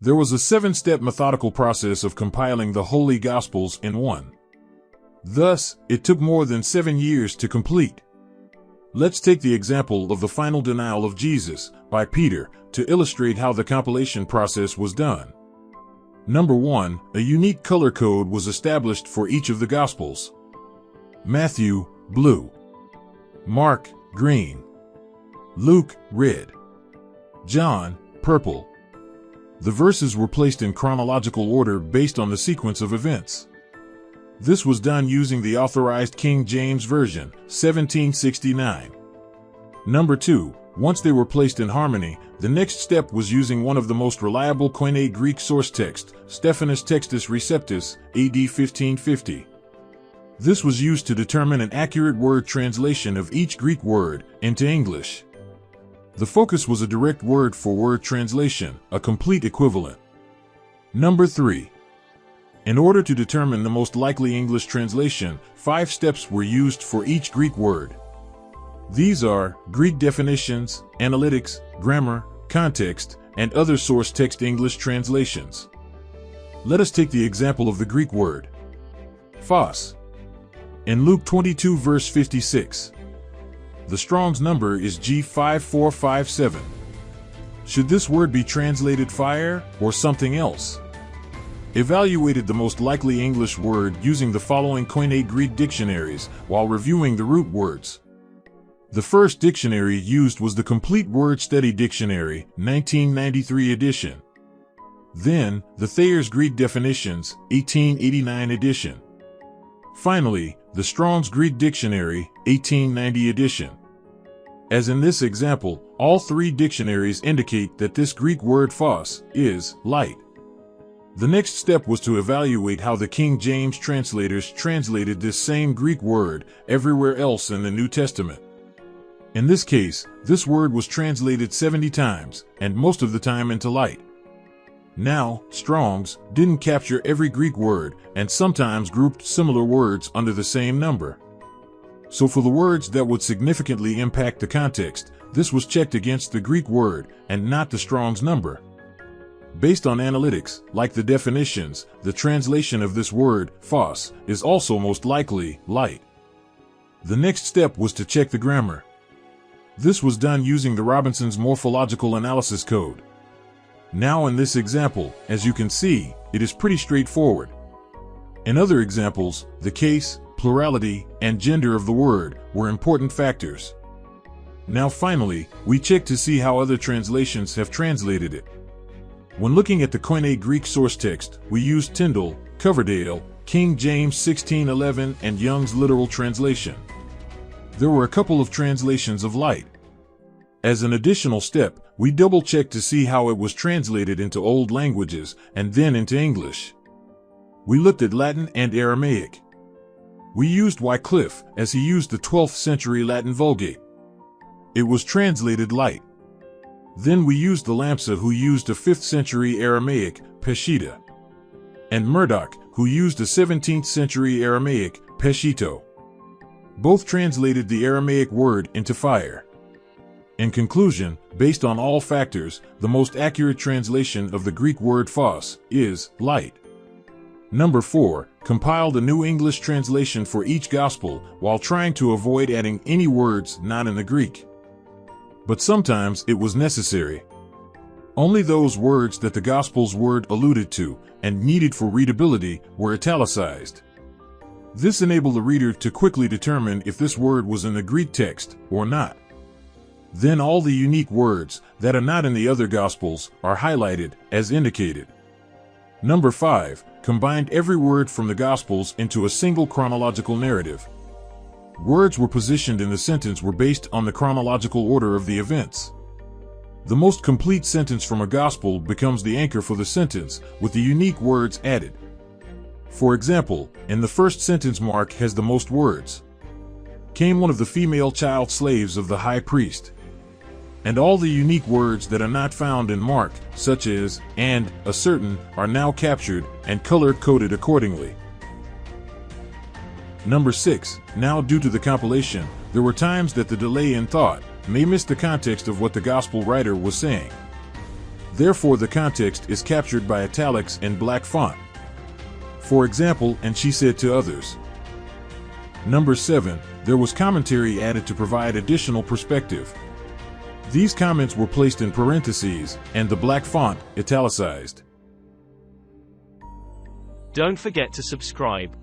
There was a 7-step methodical process of compiling the Holy Gospels in one. Thus, it took more than 7 years to complete. Let's take the example of the final denial of Jesus by Peter to illustrate how the compilation process was done. Number 1, a unique color code was established for each of the Gospels. Matthew, blue. Mark, green. Luke, red. John, purple. The verses were placed in chronological order based on the sequence of events. This was done using the Authorized King James Version, 1769. Number 2, once they were placed in harmony, the next step was using one of the most reliable Koine Greek source text, Stephanus Textus Receptus, AD 1550. This was used to determine an accurate word translation of each Greek word into English. The focus was a direct word-for-word translation, a complete equivalent. Number 3. In order to determine the most likely English translation, 5 steps were used for each Greek word. These are Greek definitions, analytics, grammar, context, and other source text English translations. Let us take the example of the Greek word phos. In Luke 22 verse 56. The Strong's number is G5457. Should this word be translated fire or something else? Evaluated the most likely English word using the following Koine Greek dictionaries while reviewing the root words. The first dictionary used was the Complete Word Study Dictionary, 1993 edition. Then, the Thayer's Greek Definitions, 1889 edition. Finally, the Strong's Greek Dictionary, 1890 edition. As in this example, all 3 dictionaries indicate that this Greek word phos is light. The next step was to evaluate how the King James translators translated this same Greek word everywhere else in the New Testament. In this case, this word was translated 70 times, and most of the time into light. Now, Strong's didn't capture every Greek word and sometimes grouped similar words under the same number. So for the words that would significantly impact the context, this was checked against the Greek word and not the Strong's number. Based on analytics, like the definitions, the translation of this word, phos, is also most likely light. The next step was to check the grammar. This was done using the Robinson's morphological analysis code. Now in this example, as you can see, it is pretty straightforward. In other examples, the case, plurality, and gender of the word were important factors. Now finally, we check to see how other translations have translated it. When looking at the Koine Greek source text, we used Tyndall, Coverdale, King James 1611, and Young's literal translation. There were a couple of translations of light. As an additional step, we double-checked to see how it was translated into old languages and then into English. We looked at Latin and Aramaic. We used Wycliffe, as he used the 12th century Latin Vulgate. It was translated light. Then we used the Lamsa, who used a 5th century Aramaic, Peshitta, and Murdoch, who used a 17th century Aramaic, Peshito. Both translated the Aramaic word into fire. In conclusion, based on all factors, the most accurate translation of the Greek word phos is light. Number 4, compiled a new English translation for each gospel while trying to avoid adding any words not in the Greek. But sometimes it was necessary. Only those words that the gospel's word alluded to and needed for readability were italicized. This enabled the reader to quickly determine if this word was in the Greek text or not. Then all the unique words that are not in the other Gospels are highlighted as indicated. Number 5, combined every word from the Gospels into a single chronological narrative. Words were positioned in the sentence were based on the chronological order of the events. The most complete sentence from a Gospel becomes the anchor for the sentence, with the unique words added. For example, in the first sentence, Mark has the most words. Came one of the female child slaves of the high priest. And all the unique words that are not found in Mark, such as, and, a certain, are now captured and color-coded accordingly. Number 6, now due to the compilation, there were times that the delay in thought may miss the context of what the gospel writer was saying. Therefore, the context is captured by italics and black font. For example, and she said to others. Number 7, there was commentary added to provide additional perspective. These comments were placed in parentheses, and the black font italicized. Don't forget to subscribe.